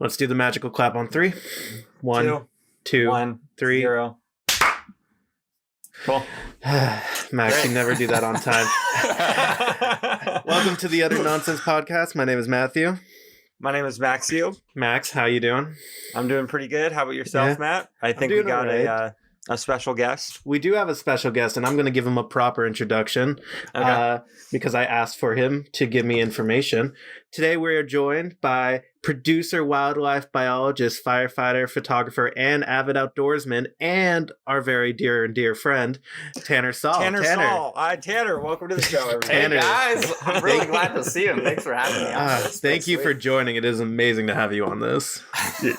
Let's do the magical clap on 3. 1, 2, 1, 3. 0. Cool. Max, Great. you never do that on time. Welcome to the Other Nonsense Podcast. My name is Matthew. My name is Maxio. Max, how you doing? I'm doing pretty good. How about yourself, Yeah, Matt? I think we doing got all a special guest. We do have a special guest, and I'm going to give him a proper introduction because I asked for him to give me information. Today, we are joined by producer, wildlife biologist, firefighter, photographer, and avid outdoorsman, and our very dear and dear friend, Tanner Saul. Tanner Saul. Hi, Tanner. Welcome to the show, everybody. Hey, Tanner. guys. I'm really glad to see you. Thanks for having me on. Thank you for joining. It is amazing to have you on this.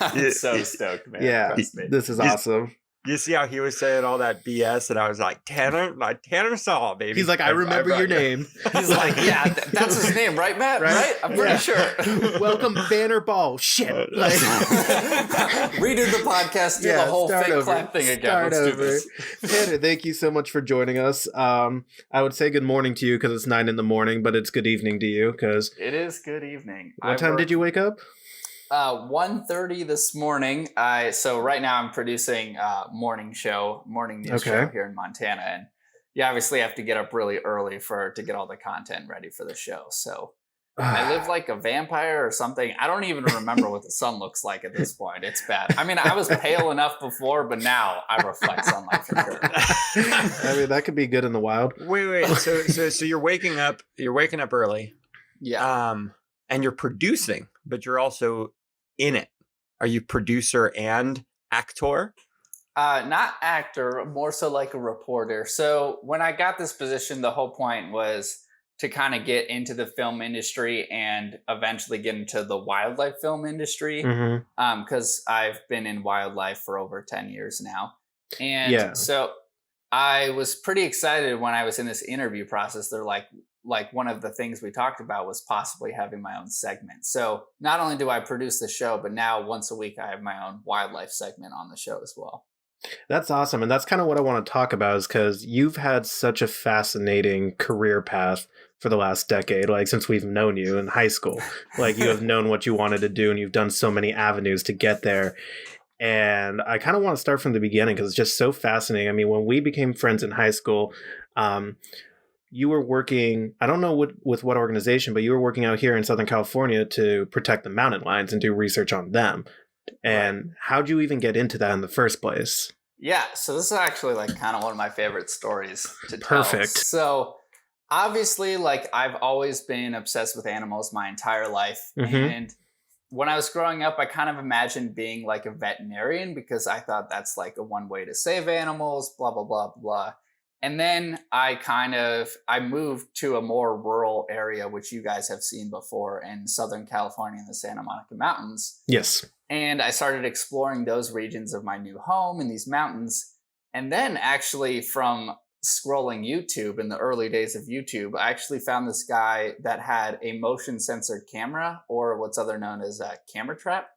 I'm so stoked, man. Yeah, Trust me. this is awesome. You see how he was saying all that BS, and I was like, Tanner Saul, baby. He's like, I remember your name. He's like, yeah, that's his name, right, Matt? Right? I'm pretty sure. Welcome, Banner Ball. Shit. Like, redo the podcast, do the whole fake clap thing again. Let's do this. Tanner, thank you so much for joining us. I would say good morning to you because it's 9 a.m, but it's good evening to you because It is good evening. What time did you wake up? 1:30 this morning. So right now I'm producing morning news show here in Montana, and you obviously have to get up really early to get all the content ready for the show. So I live like a vampire or something. I don't even remember what the sun looks like at this point. It's bad. I mean, I was pale enough before, but now I reflect sunlight for sure. I mean, that could be good in the wild. Wait. So you're waking up early. Yeah. And you're producing, but you're also in it. Are you producer and actor? Not actor, more so like a reporter. So when I got this position, the whole point was to kind of get into the film industry and eventually get into the wildlife film industry. Because I've been in wildlife for over 10 years now. And so I was pretty excited when I was in this interview process. They're like one of the things we talked about was possibly having my own segment. So not only do I produce the show, but now once a week I have my own wildlife segment on the show as well. That's awesome. And that's kind of what I want to talk about is because you've had such a fascinating career path for the last decade, like since we've known you in high school. Like you have known what you wanted to do and you've done so many avenues to get there. And I kind of want to start from the beginning because it's just so fascinating. I mean, when we became friends in high school, you were working, I don't know with what organization, but you were working out here in Southern California to protect the mountain lions and do research on them. And how'd you even get into that in the first place? Yeah, so this is actually like kind of one of my favorite stories to tell. Perfect. So obviously, like I've always been obsessed with animals my entire life. And when I was growing up, I kind of imagined being like a veterinarian because I thought that's like a one way to save animals, blah, blah, blah, blah. And then I moved to a more rural area, which you guys have seen before in Southern California in the Santa Monica Mountains. Yes. And I started exploring those regions of my new home in these mountains. And then actually from scrolling YouTube in the early days of YouTube, I actually found this guy that had a motion sensor camera, or what's other known as a camera trap.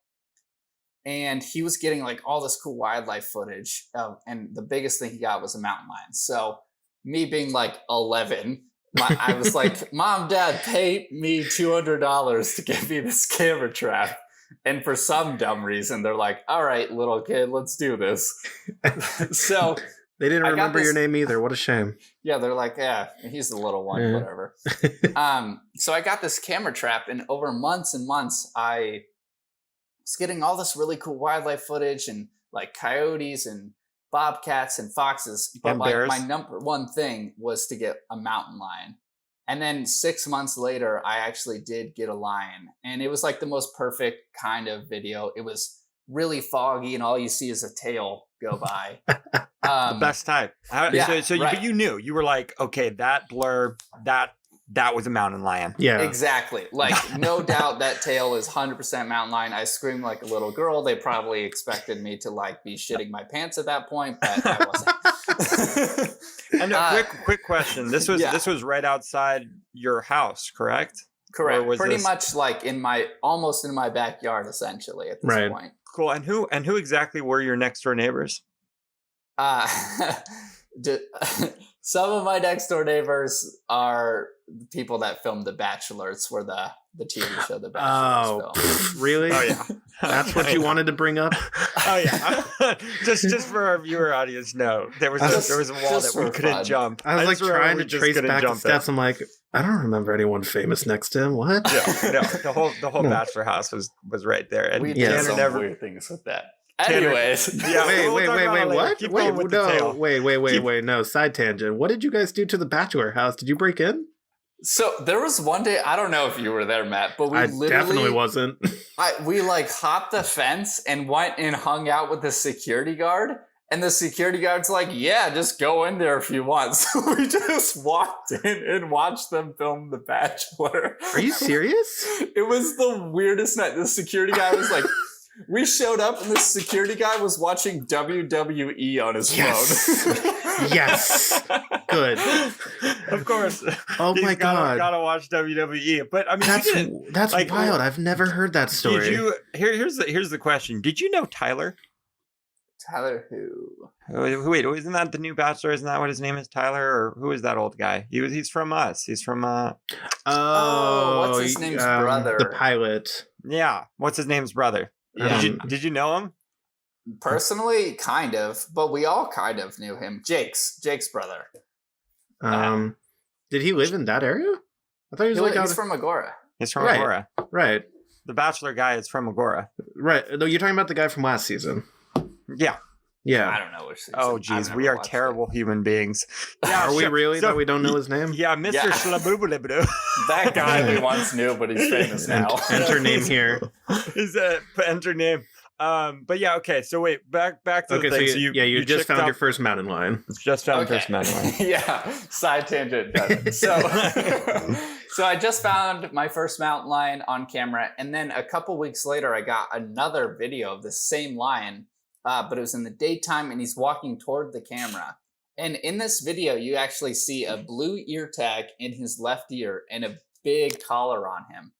And he was getting like all this cool wildlife footage. And the biggest thing he got was a mountain lion. So me being like 11, I was like, Mom, Dad, pay me $200 to give me this camera trap. And for some dumb reason, they're like, all right, little kid, let's do this. So they didn't remember your name either. What a shame. Yeah, they're like, yeah, he's the little one, whatever. So I got this camera trap, and over months and months, I was getting all this really cool wildlife footage and like coyotes and bobcats and foxes. But and like bears. My number one thing was to get a mountain lion. And then 6 months later, I actually did get a lion. And it was like the most perfect kind of video. It was really foggy and all you see is a tail go by. The best type. But you knew. You were like, okay, that blurb, that was a mountain lion. Yeah. Exactly. Like, no doubt that tail is 100% mountain lion. I screamed like a little girl. They probably expected me to like be shitting my pants at that point, but I wasn't. And a quick question. This was right outside your house, correct? Correct. Pretty much like almost in my backyard, essentially, at this point. Cool. And who exactly were your next door neighbors? Some of my next door neighbors are the people that filmed The Bachelor. It's where the the TV show The Bachelor. Really? Oh yeah, that's what you wanted to bring up. Oh yeah, just for our viewer audience, no, there was a wall that we couldn't jump. I was like trying to trace back the steps. I'm like, I don't remember anyone famous next to him. What? No, the whole Bachelor house was right there, and we did some weird things with that. Anyways, wait, what? Wait, no, side tangent. What did you guys do to the Bachelor house? Did you break in? So there was one day, I don't know if you were there, Matt, but I definitely wasn't. We like hopped the fence and went and hung out with the security guard. And the security guard's like, yeah, just go in there if you want. So we just walked in and watched them film The Bachelor. Are you serious? It was the weirdest night. The security guy was like, we showed up and the security guy was watching WWE on his phone. Yes. Good. Of course. Oh my God. Gotta watch WWE. But I mean, that's like, wild. I've never heard that story. Here's the question. Did you know Tyler? Tyler who? Wait, isn't that the new Bachelor? Isn't that what his name is, Tyler? Or who is that old guy? He's from us. He's from what's his name's brother? The pilot. Yeah. What's his name's brother? Yeah. Did you know him? Personally, kind of, but we all kind of knew him. Jake's brother. Did he live in that area? I thought he's from Agora. He's from Agora. Right. The Bachelor guy is from Agora. Right. No, you're talking about the guy from last season. Yeah. Yeah. I don't know which season. Oh, geez. We are terrible human beings. Yeah, are we really? That we don't know his name? Yeah, Mr. Schlaboobalibadoo. That guy we once knew, but he's famous now. Enter name here. Is enter name. But yeah, okay. So wait, back to the thing. So you just found your first mountain lion. Just found first mountain lion. Yeah, side tangent. So I just found my first mountain lion on camera, and then a couple weeks later, I got another video of the same lion, but it was in the daytime, and he's walking toward the camera. And in this video, you actually see a blue ear tag in his left ear and a big collar on him.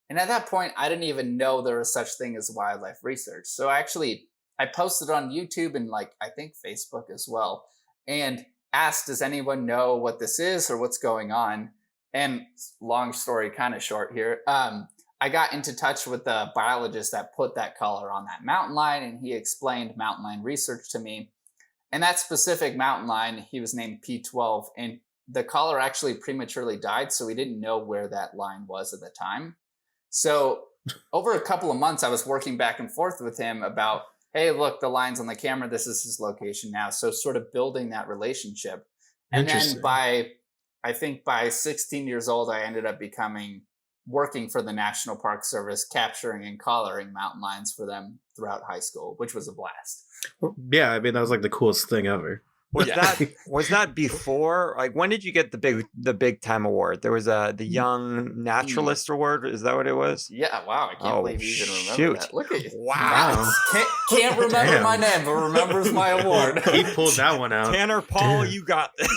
And at that point, I didn't even know there was such thing as wildlife research. So actually, I posted on YouTube and I think Facebook as well, and asked, does anyone know what this is or what's going on? And long story kind of short here, I got into touch with the biologist that put that collar on that mountain lion, and he explained mountain lion research to me. And that specific mountain lion, he was named P12, and the collar actually prematurely died, so we didn't know where that lion was at the time. So over a couple of months, I was working back and forth with him about, hey, look, the lion's on the camera. This is his location now. So sort of building that relationship. And then by 16 years old, I ended up working for the National Park Service, capturing and collaring mountain lions for them throughout high school, which was a blast. Yeah, I mean, that was like the coolest thing ever. Was that before? Like, when did you get the big time award? There was the Young Naturalist Award. Is that what it was? Yeah. Wow. I can't believe you even remember that. Look at you. Wow. Can't remember my name, but remembers my award. He pulled that one out. Tanner Paul, you got this.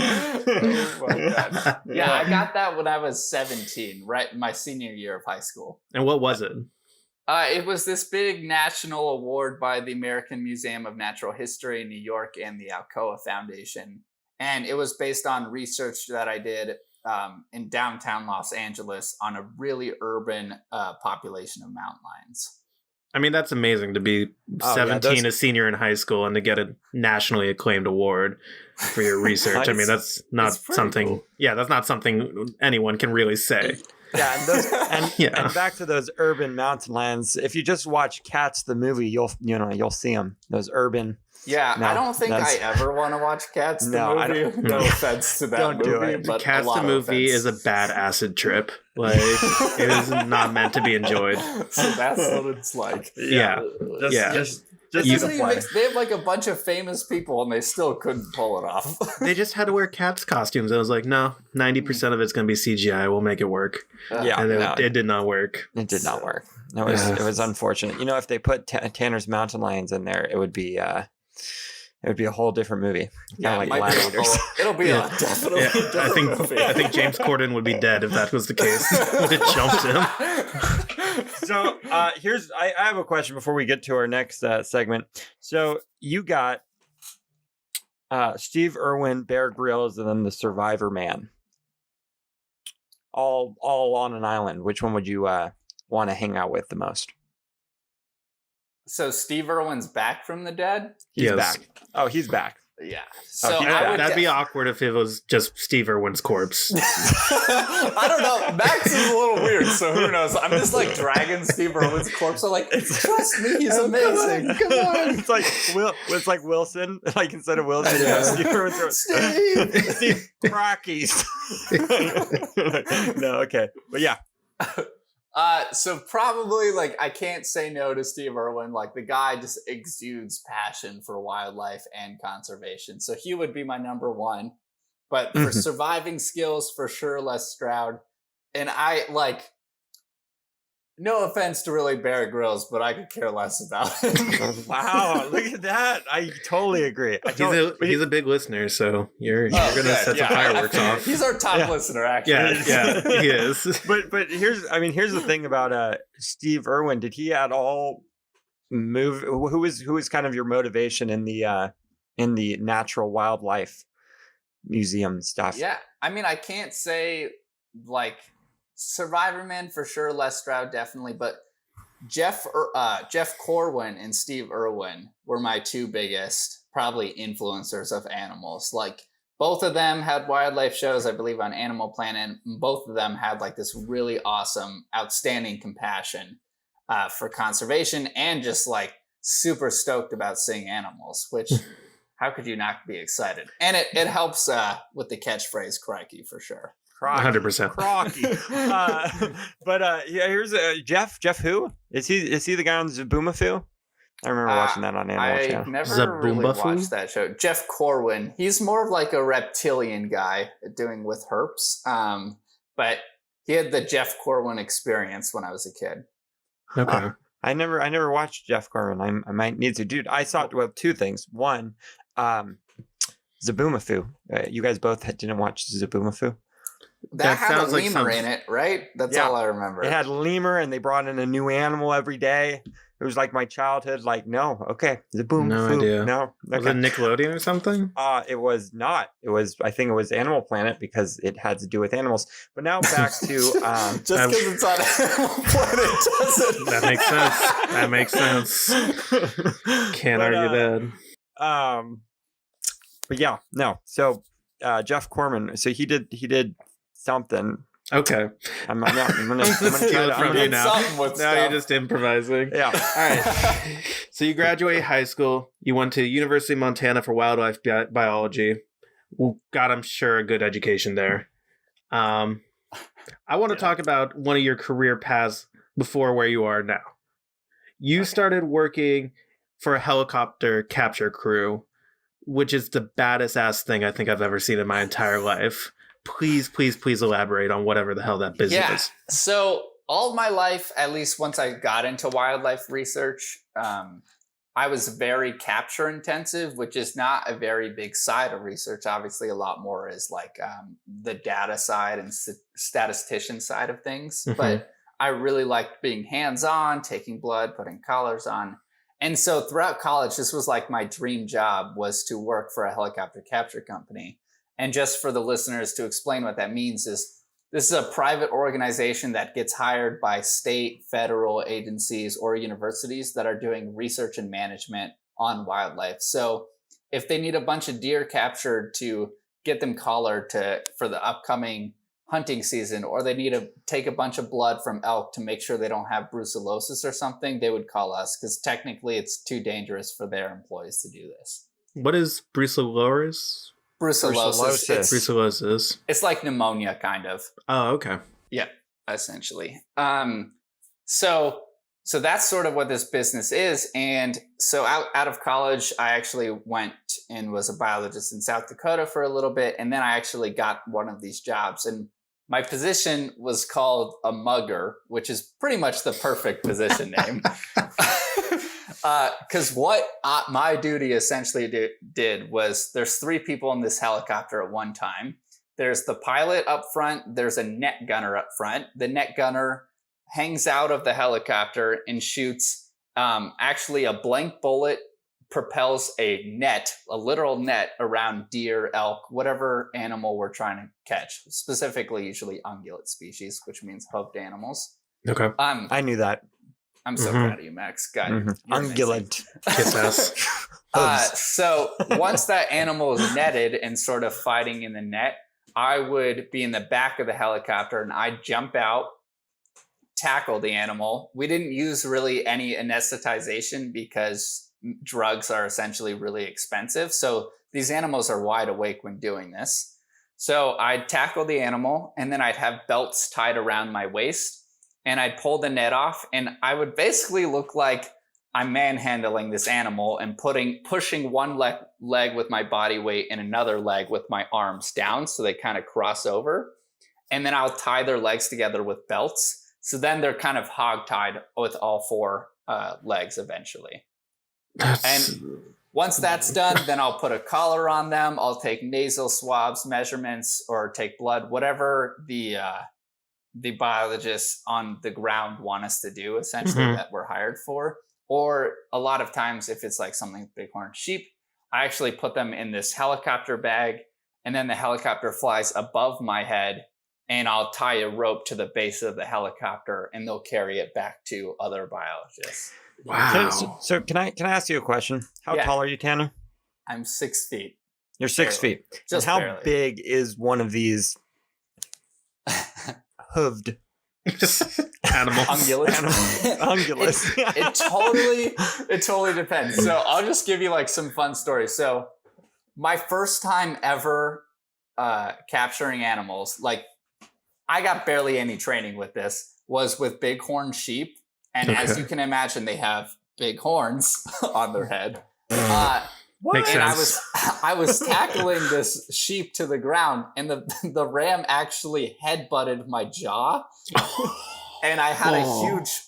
Oh my God. Yeah, I got that when I was 17, right? My senior year of high school. And what was it? It was this big national award by the American Museum of Natural History in New York and the Alcoa Foundation. And it was based on research that I did in downtown Los Angeles on a really urban population of mountain lions. I mean, that's amazing to be 17, a senior in high school, and to get a nationally acclaimed award for your research. I mean, that's not something. Cool. Yeah, that's not something anyone can really say. Yeah, and back to those urban mountain lions. If you just watch Cats the movie, you'll see them. Those urban. Yeah, I don't think I ever want to watch Cats the movie. No offense to that movie, but Cats the movie is a bad acid trip. Like, it is not meant to be enjoyed. So that's what it's like. Yeah. They have like a bunch of famous people and they still couldn't pull it off. They just had to wear Cats costumes. I was like, no, 90% of it's going to be CGI. We'll make it work. And it did not work. It did not work. It was unfortunate. You know, if they put Tanner's Mountain Lions in there, it would be a whole different movie. Like Gladiators. It'll be definitely. I think James Corden would be dead if that was the case. It jumped him. So I have a question before we get to our next segment. So you got Steve Irwin, Bear Grylls, and then the Survivor Man. all on an island, which one would you want to hang out with the most? So Steve Irwin's back from the dead? He's Yes. back. Oh, he's back. Yeah. Oh, So he's I back. would That'd be awkward if it was just Steve Irwin's corpse. I don't know. Max is a little weird, so who knows? I'm just like dragging Steve Irwin's corpse. I'm like, trust me, he's amazing. Come on. It's like Wilson. Like instead of Wilson, Yeah. Steve Irwin's Steve Rockies. No, okay, but yeah. So probably like I can't say no to Steve Irwin. Like the guy just exudes passion for wildlife and conservation. So he would be my number one. But for surviving skills, for sure, Les Stroud. And I like, no offense to really Bear Grylls, but I could care less about it. Wow, look at that! I totally agree. He's a big listener, so you're gonna set some fireworks off. He's our top listener, actually. Yeah, he is. But here's the thing about Steve Irwin. Did he at all move? Who is kind of your motivation in the natural wildlife museum stuff? Yeah, I mean, I can't say like Survivorman for sure, Les Stroud definitely, but Jeff Corwin and Steve Irwin were my two biggest probably influencers of animals. Like both of them had wildlife shows, I believe, on Animal Planet. And both of them had like this really awesome, outstanding compassion for conservation and just like super stoked about seeing animals, which how could you not be excited? And it helps with the catchphrase "crikey" for sure. 100%. Crocky. But yeah, here's Jeff. Jeff who? Is he the guy on Zaboomafoo? I remember watching that on Animal I Channel. never really Zaboomafoo? watched that show. Jeff Corwin, he's more of like a reptilian guy doing with herps. But he had the Jeff Corwin experience when I was a kid. Okay. I never watched Jeff Corwin. I might need to. Dude, I saw two things. One, Zaboomafoo. You guys both didn't watch Zaboomafoo? That had a sounds like lemur in it, right? That's all I remember. It had lemur, and they brought in a new animal every day. It was like my childhood. Like, no, okay, Zaboomafoo. No idea. No, okay. Was it Nickelodeon or something? It was not. I think it was Animal Planet because it had to do with animals. But now back to just because it's on Animal Planet doesn't. That makes sense. Can't argue that. But yeah, no. So Jeff Corman. So he did something. Okay. I'm gonna Steal it from you now. Something with Now you're stuff. just improvising. Yeah. All right. So you graduate high school. You went to University of Montana for wildlife biology. Got, I'm sure, a good education there. I want to talk about one of your career paths before where you are now. You started working for a helicopter capture crew, which is the baddest ass thing I think I've ever seen in my entire life. Please elaborate on whatever the hell that business is. So all of my life, at least once I got into wildlife research, I was very capture intensive, which is not a very big side of research. Obviously, a lot more is like the data side and statistician side of things. Mhm. But I really liked being hands-on, taking blood, putting collars on. And so throughout college, this was like my dream job was to work for a helicopter capture company. And just for the listeners to explain what that means is this is a private organization that gets hired by state, federal agencies or universities that are doing research and management on wildlife. So if they need a bunch of deer captured to get them collared for the upcoming hunting season, or they need to take a bunch of blood from elk to make sure they don't have brucellosis or something, they would call us because technically it's too dangerous for their employees to do this. What is brucellosis? Brucellosis. Brucellosis. It's like pneumonia, kind of. Oh, okay. Yeah, essentially. So that's sort of what this business is. And so out of college, I actually went and was a biologist in South Dakota for a little bit. And then I actually got one of these jobs. And my position was called a mugger, which is pretty much the perfect position name. Because what my duty essentially did was there's 3 people in this helicopter at one time. There's the pilot up front. There's a net gunner up front. The net gunner hangs out of the helicopter and shoots actually a blank bullet propels a literal net around deer, elk, whatever animal we're trying to catch, specifically usually ungulate species, which means hoofed animals. Okay. I knew that. I'm so proud of you, Max. God, Ungulate. Kiss ass. So once that animal is netted and sort of fighting in the net, I would be in the back of the helicopter and I'd jump out, tackle the animal. We didn't use really any anesthetization because drugs are essentially really expensive. So these animals are wide awake when doing this. So I'd tackle the animal and then I'd have belts tied around my waist and I'd pull the net off and I would basically look like I'm manhandling this animal and pushing one leg with my body weight and another leg with my arms down so they kind of cross over. And then I'll tie their legs together with belts. So then they're kind of hog-tied with all four legs eventually. And once that's done, then I'll put a collar on them. I'll take nasal swabs, measurements, or take blood, whatever the biologists on the ground want us to do, essentially, that we're hired for. Or a lot of times, if it's like something with bighorn sheep, I actually put them in this helicopter bag, and then the helicopter flies above my head, and I'll tie a rope to the base of the helicopter, and they'll carry it back to other biologists. Wow. So can I ask you a question? How tall are you, Tanner? I'm 6 feet. You're 6 feet. Just how barely. big is one of these hooved Animals. Ungulates. It totally depends. So I'll just give you like some fun stories. So my first time ever capturing animals, like I got barely any training with this, was with bighorn sheep. And as you can imagine, they have big horns on their head. Makes and sense. I was tackling this sheep to the ground, and the ram actually headbutted my jaw. And I had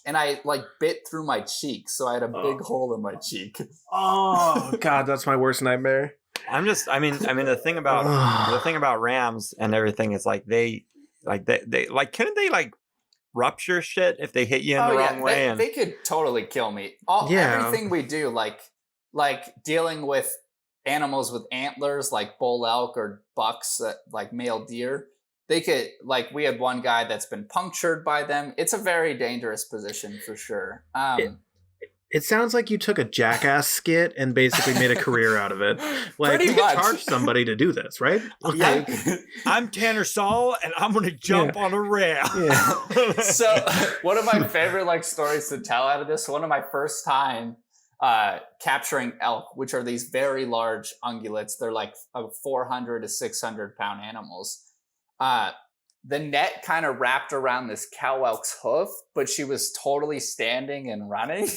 I like bit through my cheek, so I had a big hole in my cheek. Oh God, that's my worst nightmare. I mean the thing about rams and everything is like they couldn't they like rupture shit if they hit you in the wrong way? They could totally kill me. Everything we do, like dealing with animals with antlers, like bull elk or bucks, like male deer, they could, like, we had one guy that's been punctured by them. It's a very dangerous position for sure. It sounds like you took a Jackass skit and basically made a career out of it. Like, you could charge somebody to do this, right? Like, I'm Tanner Saul, and I'm going to jump on a ram. Yeah. So one of my favorite like stories to tell out of this, one of my first time capturing elk, which are these very large ungulates. They're like 400 to 600 pound animals. The net kind of wrapped around this cow elk's hoof, but she was totally standing and running.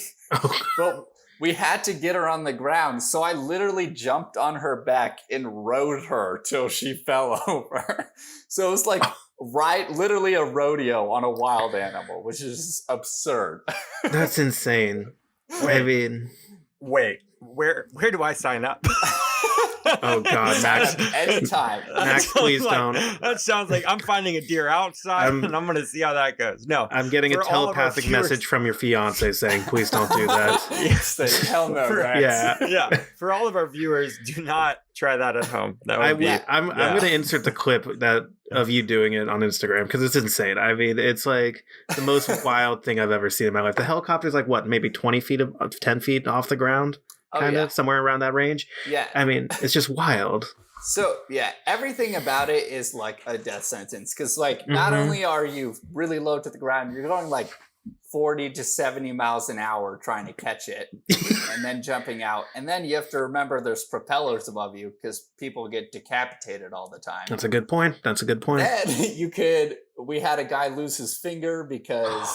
But we had to get her on the ground. So I literally jumped on her back and rode her till she fell over. So it was like literally a rodeo on a wild animal, which is absurd. That's insane. I mean, wait, where do I sign up? Oh God, Max! Anytime, Max, please don't. That sounds like I'm finding a deer outside, and I'm going to see how that goes. No, I'm getting a telepathic message from your fiance saying, "Please don't do that." Yes, hell no, Max. Yeah. For all of our viewers, do not try that at home. I'm going to insert the clip of you doing it on Instagram because it's insane. I mean, it's like the most wild thing I've ever seen in my life. The helicopter's like what, maybe 10 feet off the ground. Kind of somewhere around that range. Yeah. I mean, it's just wild. So, yeah, everything about it is like a death sentence. Because, like, not only are you really low to the ground, you're going like 40 to 70 miles an hour trying to catch it and then jumping out. And then you have to remember there's propellers above you because people get decapitated all the time. That's a good point. Then we had a guy lose his finger because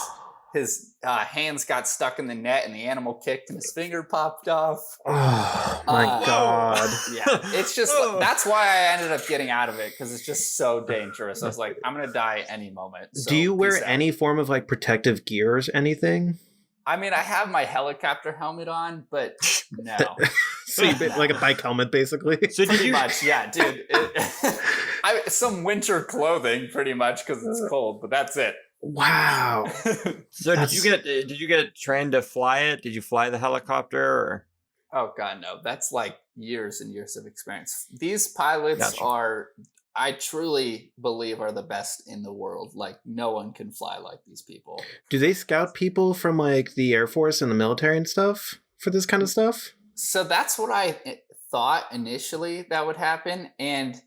his hands got stuck in the net and the animal kicked and his finger popped off. Oh my God. Yeah, it's just, that's why I ended up getting out of it because it's just so dangerous. I was like, I'm going to die any moment. So do you wear any form of like protective gear or anything? I mean, I have my helicopter helmet on, but no. So you like a bike helmet, basically? So pretty much, yeah, dude. Some winter clothing, pretty much, because it's cold, but that's it. Wow. So did you get trained to fly it? Did you fly the helicopter? Or? Oh God, no. That's like years and years of experience. These pilots Gotcha. are, I truly believe, are the best in the world. Like no one can fly like these people. Do they scout people from like the Air Force and the military and stuff for this kind of stuff? So that's what I thought initially that would happen. And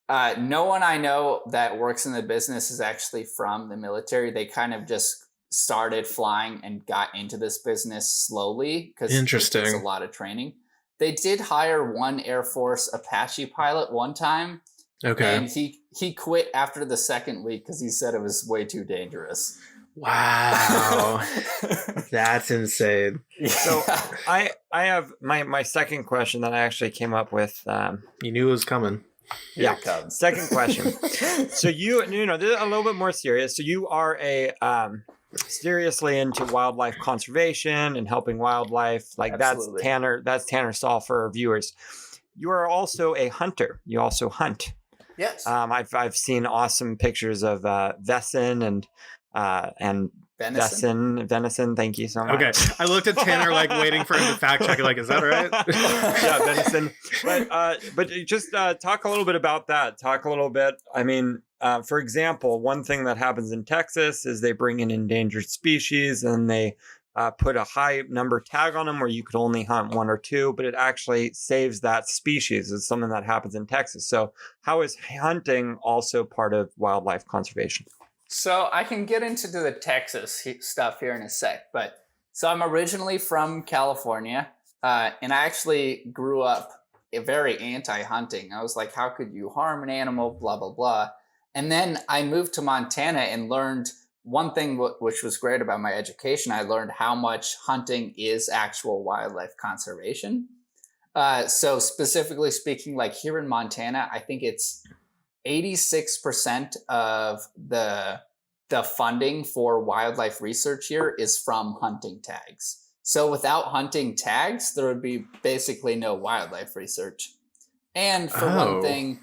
no one I know that works in the business is actually from the military. They kind of just started flying and got into this business slowly because it takes a Interesting. lot of training. They did hire one Air Force Apache pilot one time, Okay. and he quit after the second week because he said it was way too dangerous. Wow. That's insane. So I have my second question that I actually came up with. You knew it was coming. Here Yeah. it comes. Second question. So you know, this is a little bit more serious. So you are a seriously into wildlife conservation and helping wildlife. Like Absolutely. that's Tanner Saul for our viewers. You are also a hunter. You also hunt. Yes. I've seen awesome pictures of venison and venison. Thank you so much. Okay. I looked at Tanner like waiting for him to fact check it, like, is that right? Yeah, venison. But just talk a little bit about that. Talk a little bit. I mean, for example, one thing that happens in Texas is they bring in endangered species and they put a high number tag on them where you could only hunt one or two, but it actually saves that species. It's something that happens in Texas. So how is hunting also part of wildlife conservation? So I can get into the Texas stuff here in a sec, but so I'm originally from California, and I actually grew up very anti-hunting. I was like, how could you harm an animal, blah, blah, blah. And then I moved to Montana and learned one thing which was great about my education. I learned how much hunting is actual wildlife conservation. So specifically speaking, like here in Montana, I think it's 86% of the funding for wildlife research here is from hunting tags. So without hunting tags, there would be basically no wildlife research. And for one thing,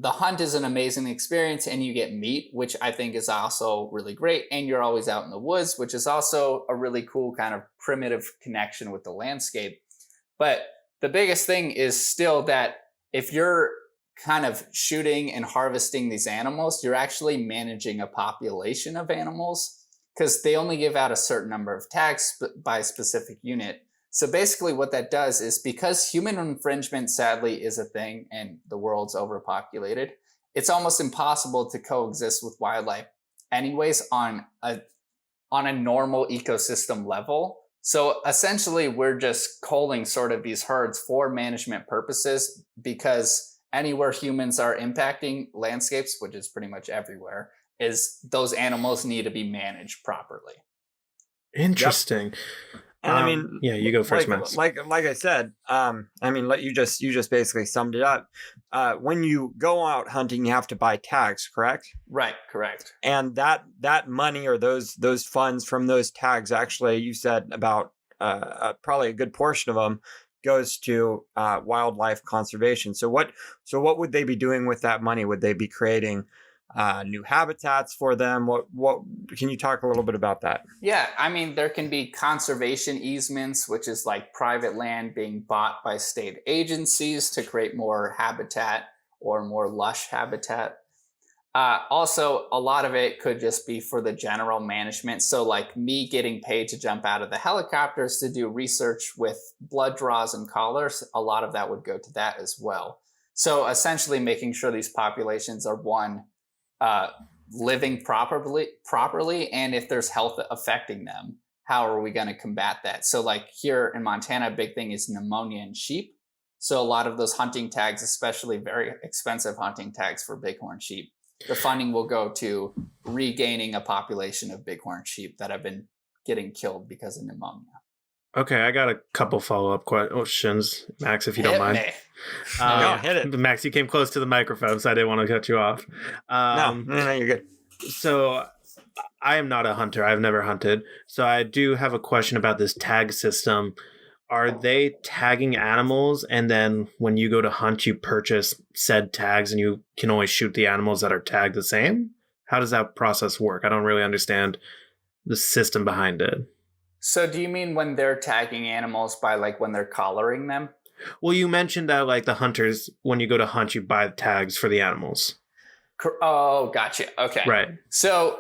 the hunt is an amazing experience and you get meat, which I think is also really great. And you're always out in the woods, which is also a really cool kind of primitive connection with the landscape. But the biggest thing is still that if you're kind of shooting and harvesting these animals, you're actually managing a population of animals because they only give out a certain number of tags by a specific unit. So basically what that does is because human infringement sadly is a thing and the world's overpopulated, it's almost impossible to coexist with wildlife anyways on a normal ecosystem level. So essentially we're just culling sort of these herds for management purposes because anywhere humans are impacting landscapes, which is pretty much everywhere, is those animals need to be managed properly. Interesting. Yep. And I mean, yeah, you go first, Max. Like I said, I mean, you just basically summed it up. When you go out hunting, you have to buy tags, correct? Right, correct. And that money or those funds from those tags, actually, you said about probably a good portion of them goes to wildlife conservation. So what would they be doing with that money? Would they be creating new habitats for them? What can you talk a little bit about that? Yeah, I mean, there can be conservation easements, which is like private land being bought by state agencies to create more habitat or more lush habitat. Also, a lot of it could just be for the general management. So like me getting paid to jump out of the helicopters to do research with blood draws and collars, a lot of that would go to that as well. So essentially making sure these populations are living properly, and if there's health affecting them, how are we going to combat that? So like here in Montana, a big thing is pneumonia in sheep. So a lot of those hunting tags, especially very expensive hunting tags for bighorn sheep, the funding will go to regaining a population of bighorn sheep that have been getting killed because of pneumonia. Okay, I got a couple follow-up questions, Max, if you don't mind. No, hit it. Max, you came close to the microphone, so I didn't want to cut you off. No, you're good. So I am not a hunter. I've never hunted. So I do have a question about this tag system. Are they tagging animals, and then when you go to hunt, you purchase said tags and you can only shoot the animals that are tagged the same? How does that process work? I don't really understand the system behind it. So do you mean when they're tagging animals by like when they're collaring them? Well, you mentioned that like the hunters, when you go to hunt, you buy tags for the animals. Oh, gotcha. Okay. Right. So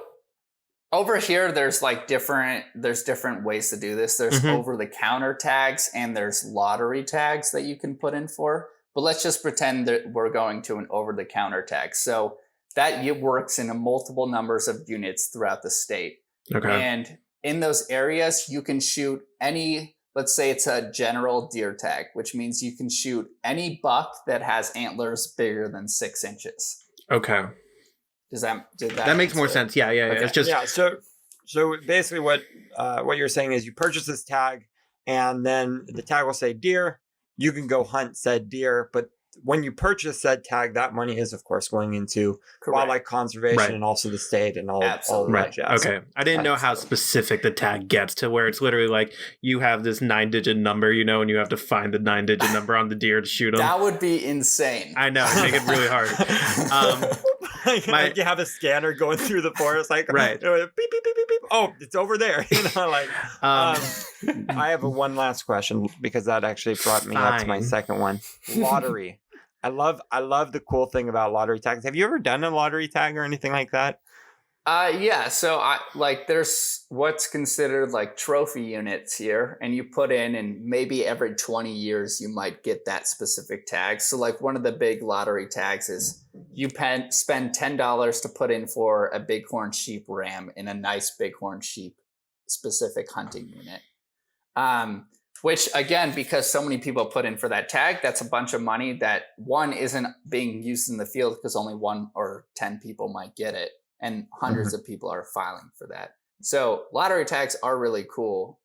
over here, there's different ways to do this. There's Mhm. over the counter tags and there's lottery tags that you can put in for. But let's just pretend that we're going to an over the counter tag. So that works in a multiple numbers of units throughout the state. Okay. And in those areas, you can shoot any, let's say it's a general deer tag, which means you can shoot any buck that has antlers bigger than 6 inches. Okay. Did That makes more sense. Yeah. Okay. It's just So basically, what you're saying is you purchase this tag, and then the tag will say deer. You can go hunt said deer, but when you purchase said tag, that money is of course going into wildlife conservation Right. and also the state and all of right. that jazz. Okay. I didn't know how specific the tag gets to where it's literally like you have this 9-digit number, you know, and you have to find the 9-digit number on the deer to shoot them. That would be insane. I know. Make it really hard. Like you have a scanner going through the forest, like Right. beep, beep, beep, beep, beep. Oh, it's over there. You know, like. I have one last question because that actually brought me up to my Fine. second one. Lottery. I love the cool thing about lottery tags. Have you ever done a lottery tag or anything like that? Yeah. So there's what's considered like trophy units here, and you put in, and maybe every 20 years you might get that specific tag. So like one of the big lottery tags is you spend $10 to put in for a bighorn sheep ram in a nice bighorn sheep specific hunting unit. Which again, because so many people put in for that tag, that's a bunch of money that one isn't being used in the field because only 1 or 10 people might get it. And hundreds of people are filing for that. So lottery tags are really cool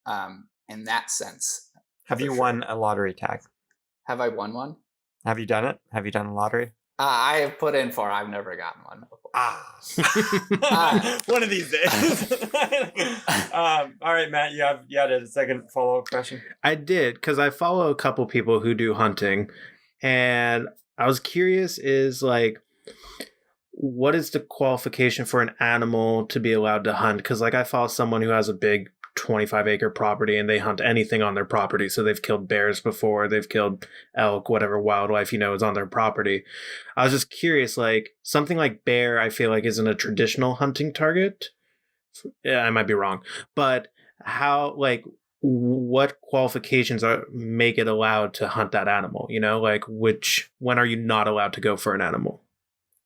in that sense. Have you won a lottery tag? Have I won one? Have you done it? Have you done a lottery? I have put in for. I've never gotten one before. One of these days. All right, Matt, you had a second follow-up question? I did, because I follow a couple people who do hunting, and I was curious is like, what is the qualification for an animal to be allowed to hunt? Because like I follow someone who has a big 25-acre property and they hunt anything on their property. So they've killed bears before, they've killed elk, whatever wildlife, you know, is on their property. I was just curious, like something like bear, I feel like isn't a traditional hunting target. Yeah, I might be wrong, but how, like, what qualifications make it allowed to hunt that animal? You know, like when are you not allowed to go for an animal?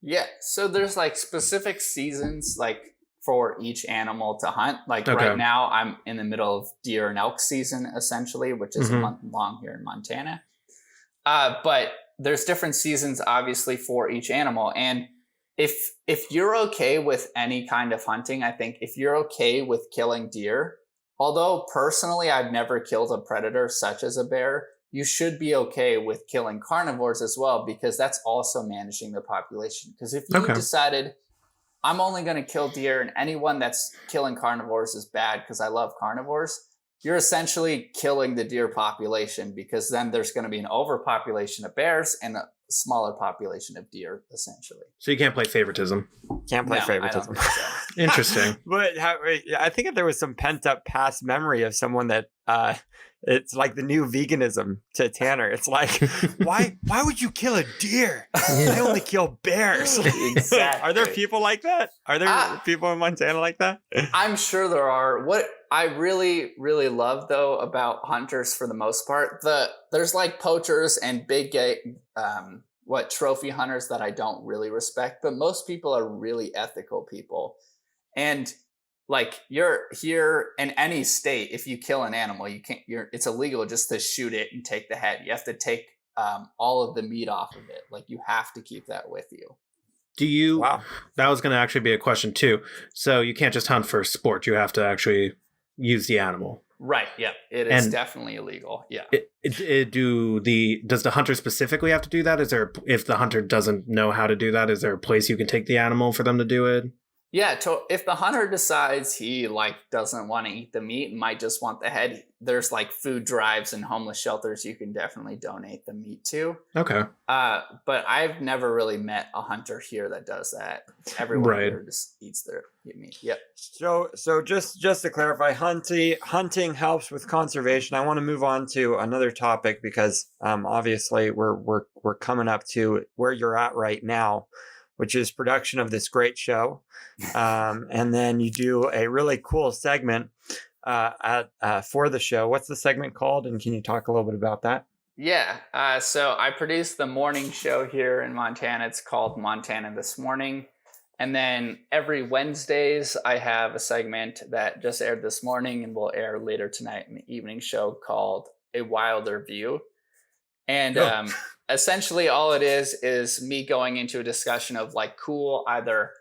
Yeah, so there's like specific seasons like for each animal to hunt. Like Okay. right now I'm in the middle of deer and elk season essentially, which is a month long here in Montana. But there's different seasons obviously for each animal. And if you're okay with any kind of hunting, I think if you're okay with killing deer, although personally I've never killed a predator such as a bear, you should be okay with killing carnivores as well, because that's also managing the population. Because if you decided I'm only going to kill deer and anyone that's killing carnivores is bad because I love carnivores, you're essentially killing the deer population, because then there's going to be an overpopulation of bears and a smaller population of deer, essentially. So you can't play favoritism. Can't play No, favoritism. I don't think so. Interesting. But I think if there was some pent up past memory of someone that it's like the new veganism to Tanner. It's like, why would you kill a deer? I only kill bears. Exactly. Are there people like that? Are there people in Montana like that? I'm sure there are. What I really, really love though about hunters for the most part, there's like poachers and big trophy hunters that I don't really respect, but most people are really ethical people. And like you're here in any state, if you kill an animal, it's illegal just to shoot it and take the head. You have to take all of the meat off of it. Like you have to keep that with you. Do you? Wow. That was going to actually be a question too. So you can't just hunt for sport. You have to actually use the animal. Right. Yeah. It is definitely illegal. Yeah. Does the hunter specifically have to do that? Is there, if the hunter doesn't know how to do that, is there a place you can take the animal for them to do it? Yeah, if the hunter decides he like doesn't want to eat the meat and might just want the head, there's like food drives and homeless shelters you can definitely donate the meat to. Okay. But I've never really met a hunter here that does that. Everyone Right. here just eats their meat. Yep. So just to clarify, hunting helps with conservation. I want to move on to another topic because obviously we're coming up to where you're at right now, which is production of this great show. And then you do a really cool segment for the show. What's the segment called? And can you talk a little bit about that? Yeah. So I produce the morning show here in Montana. It's called Montana This Morning. And then every Wednesdays, I have a segment that just aired this morning and will air later tonight in the evening show called A Wilder View. And essentially all it is me going into a discussion of like cool either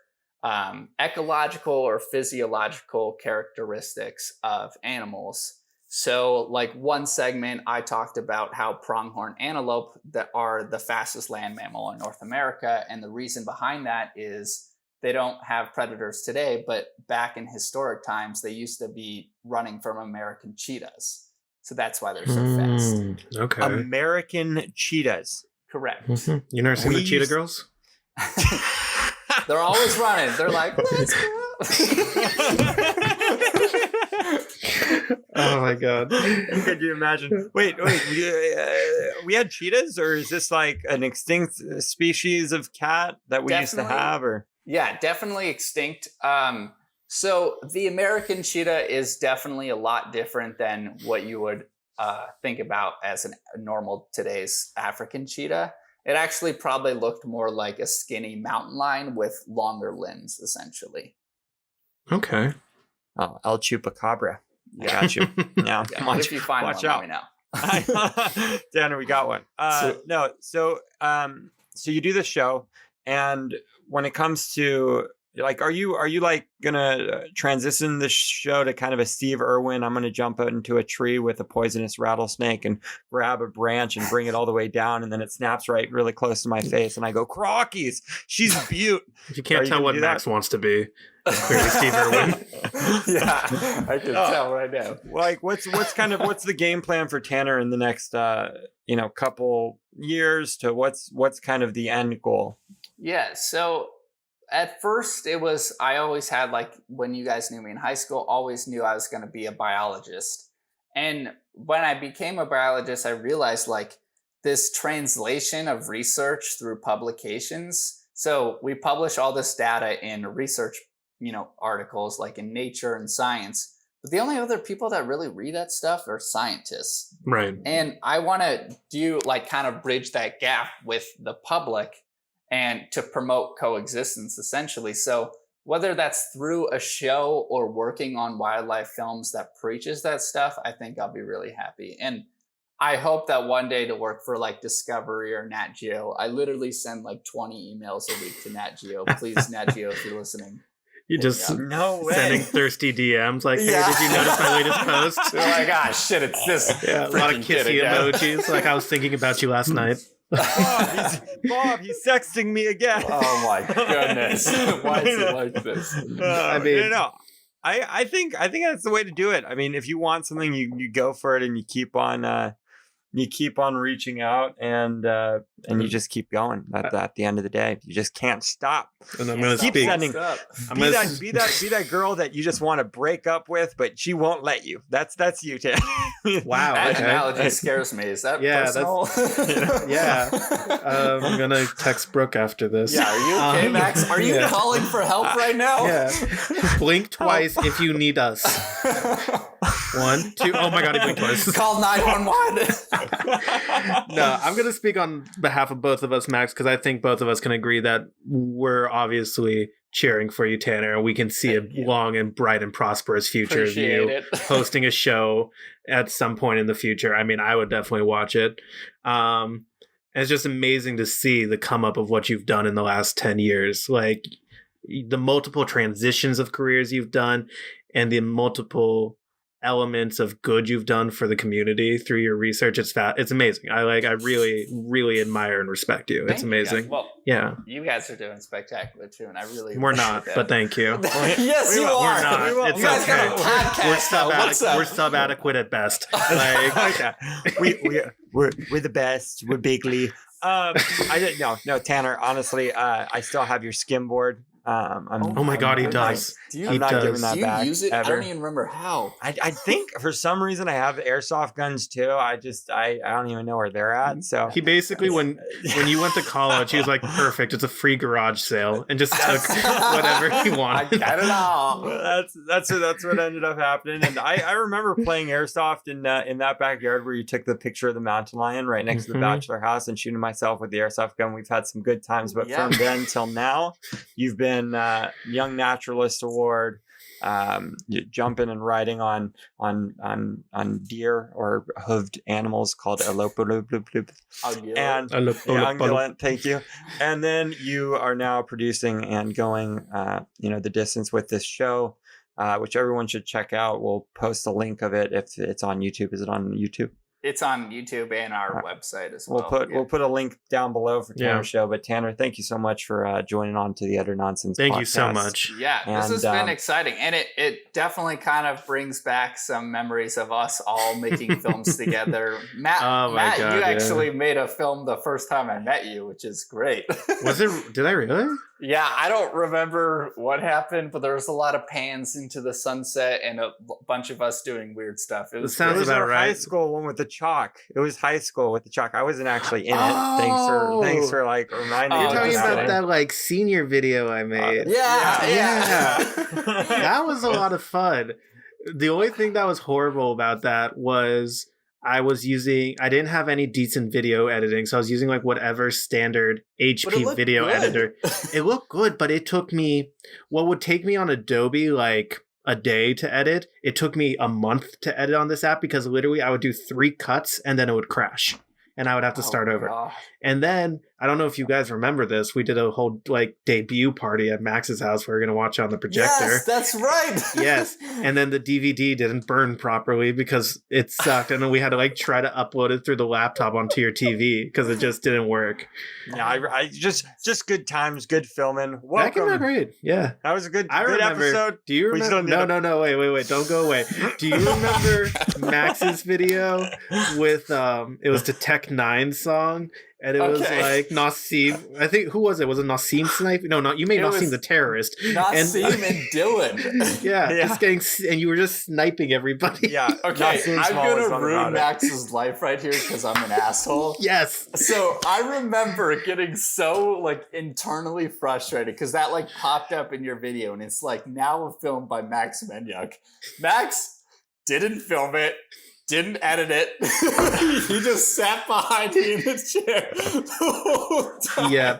ecological or physiological characteristics of animals. So like one segment I talked about how pronghorn antelope that are the fastest land mammal in North America. And the reason behind that is they don't have predators today, but back in historic times, they used to be running from American cheetahs. So that's why they're so fast. Okay. American cheetahs. Correct. You never seen the Cheetah Girls? They're always running. They're like, let's go. Oh my god. Could you imagine? Wait. We had cheetahs, or is this like an extinct species of cat that we used to have? Or yeah, definitely extinct. So the American cheetah is definitely a lot different than what you would think about as a normal today's African cheetah. It actually probably looked more like a skinny mountain lion with longer limbs, essentially. Okay. Oh, El Chupacabra. I got you. Yeah. Watch, if you find watch one, out. let me know. Tanner, we got one. So you do the show, and when it comes to like, are you like gonna transition the show to kind of a Steve Irwin? I'm gonna jump out into a tree with a poisonous rattlesnake and grab a branch and bring it all the way down, and then it snaps right really close to my face, and I go, "Crockies, she's beaut." You can't tell what Max wants to be. Clearly, Steve Irwin. Yeah, I can tell right now. Like, what's the game plan for Tanner in the next couple years to what's kind of the end goal? Yeah, so at first it was, I always had, like, when you guys knew me in high school, always knew I was going to be a biologist. And when I became a biologist, I realized like this translation of research through publications. So we publish all this data in research, articles like in Nature and Science. But the only other people that really read that stuff are scientists. Right. And I want to kind of bridge that gap with the public and to promote coexistence, essentially. So whether that's through a show or working on wildlife films that preaches that stuff, I think I'll be really happy. And I hope that one day to work for like Discovery or Nat Geo. I literally send like 20 emails a week to Nat Geo. Please, Nat Geo, if you're listening. You just sending thirsty DMs like, hey, did you notice my latest post? They're like, shit, it's this. Yeah, a lot of kissy emojis. Like, I was thinking about you last night. Bob, he's sexting me again. Oh my goodness. Why is it like this? I think that's the way to do it. I mean, if you want something, you go for it, and you keep on reaching out, and you just keep going. At the end of the day, you just can't stop. And I'm going to keep speak. sending. Be that girl that you just want to break up with, but she won't let you. That's you, Tim. Wow, that analogy scares me. Is that personal? Yeah. I'm going to text Brooke after this. Yeah, are you okay, Max? Are you calling for help right now? Yeah. Blink twice if you need us. 1, 2. Oh my god, he blinked twice. Call 911. No, I'm going to speak on behalf of both of us, Max, because I think both of us can agree that we're obviously cheering for you, Tanner, and we can see a long and bright and prosperous future of you hosting a show at some point in the future. I mean, I would definitely watch it. And it's just amazing to see the come up of what you've done in the last 10 years. Like, the multiple transitions of careers you've done and the multiple elements of good you've done for the community through your research. It's amazing. I really admire and respect you. It's amazing. Well, yeah, you guys are doing spectacular too, and I really we're not, that. but thank you. Yes, you are. We're not. It's okay. We're sub-adequate at best. Like, we're the best. We're bigly. I didn't. No, Tanner. Honestly, I still have your skim board. Oh my God, he does. I'm not giving that back. Do you use it? Ever. I don't even remember how. I think for some reason I have airsoft guns too. I don't even know where they're at. So he basically, when you went to college, he was like, perfect. It's a free garage sale, and just took whatever he wanted. I got it all. That's what ended up happening. And I remember playing airsoft in that backyard where you took the picture of the mountain lion right next to the bachelor house and shooting myself with the airsoft gun. We've had some good times, but from then till now, you've been Young Naturalist Award, jumping and riding on deer or hooved animals called ungulate. Thank you. And then you are now producing and going the distance with this show, which everyone should check out. We'll post a link of it if it's on YouTube. Is it on YouTube? It's on YouTube and our website as well. We'll put a link down below for Tanner's show. But Tanner, thank you so much for joining on to the Utter Nonsense Thank podcast. you so much. Yeah, this has been exciting. And it definitely kind of brings back some memories of us all making films together. Matt, God, you actually made a film the first time I met you, which is great. Was it? Did I really? Yeah, I don't remember what happened, but there was a lot of pans into the sunset and a bunch of us doing weird stuff. It sounds about right. High school one with the chalk. It was high school with the chalk. I wasn't actually in it. Thanks for like reminding me. You're talking about that like senior video I made. Yeah. That was a lot of fun. The only thing that was horrible about that was I didn't have any decent video editing, so I was using like whatever standard HP video editor. It looked good, but it took me what would take me on Adobe like a day to edit. It took me a month to edit on this app because literally I would do 3 cuts and then it would crash and I would have to start over. God. And then I don't know if you guys remember this. We did a whole like debut party at Max's house. We were going to watch on the projector. Yes, that's right. Yes. And then the DVD didn't burn properly because it sucked. And then we had to like try to upload it through the laptop onto your TV because it just didn't work. Yeah, I just good times, good filming. Welcome. That came out great. Yeah. That was a good remember, episode. Do you remember? No. Wait. Don't go away. Do you remember Max's video with it was the Tech 9 song? And it was like Nassim. I think, who was it? Was it Nassim Snipe? No, you made Nassim the terrorist. Nassim and Dylan. Yeah, just getting, and you were just sniping everybody. Yeah. Okay, I'm gonna ruin Max's life right here because I'm an asshole. Yes. So I remember getting so like internally frustrated because that like popped up in your video, and it's like now filmed by Max Menyuk. Max didn't film it. Didn't edit it. He just sat behind me in the chair the whole time. Yeah.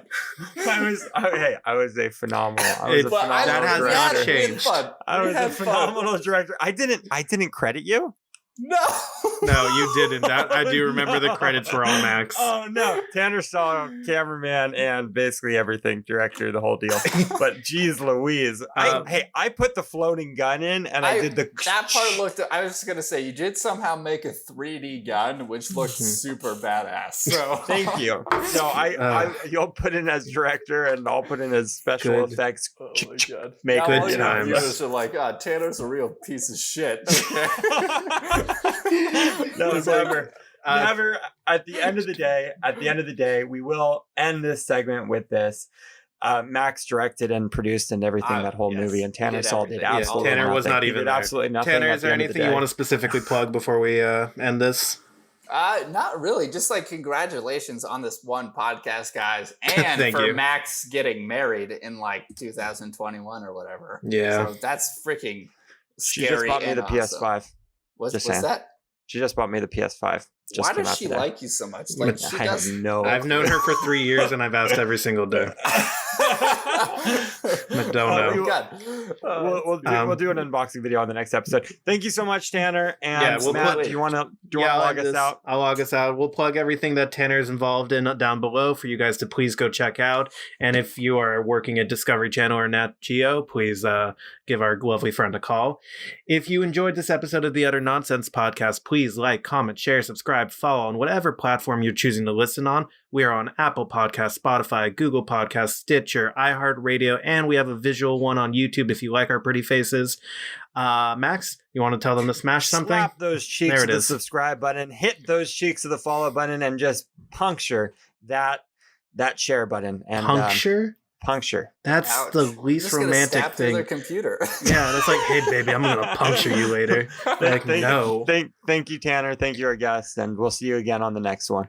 I was a phenomenal. That has not changed. I was a phenomenal director. I didn't credit you. No, you didn't. I do remember the credits were all Max. Oh no, Tanner Saul, cameraman, and basically everything, director, the whole deal. But geez, Louise, I put the floating gun in, and I did the that part looked. I was just gonna say you did somehow make a 3D gun, which looked super badass. So thank you. So you'll put in as director, and I'll put in as special effects. Oh my God. Make good times. Viewers are like, Tanner's a real piece of shit. Okay. No, never. At the end of the day, we will end this segment with this. Max directed and produced and everything that whole movie, and Tanner Saul did absolutely Tanner nothing. was not even there. Absolutely nothing. Tanner, is there anything you want to specifically plug before we end this? Not really. Just like congratulations on this one podcast, guys, and for Max getting married in like 2021 or whatever. Yeah, so that's freaking scary. She just bought me the PS5. What's that? She just bought me the PS5. Why does she like you so much? Like, I've known her for 3 years, and I've asked every single day. Madonna. We'll do an unboxing video on the next episode. Thank you so much, Tanner. And Matt, do you want to log us out? I'll log us out. We'll plug everything that Tanner's involved in down below for you guys to please go check out. And if you are working at Discovery Channel or Nat Geo, please give our lovely friend a call. If you enjoyed this episode of the Utter Nonsense Podcast, please like, comment, share, subscribe, follow on whatever platform you're choosing to listen on. We are on Apple Podcasts, Spotify, Google Podcasts, Stitcher, iHeartRadio, and we have a visual one on YouTube if you like our pretty faces. Max, you want to tell them to smash something? Slap those cheeks of the subscribe button, hit those cheeks of the follow button, and just puncture that share button. And puncture. That's Ouch. the least romantic thing. Their computer. Yeah, that's like, hey baby, I'm gonna puncture you later. Like, no. Thank you, Tanner. Thank you, our guest, and we'll see you again on the next one.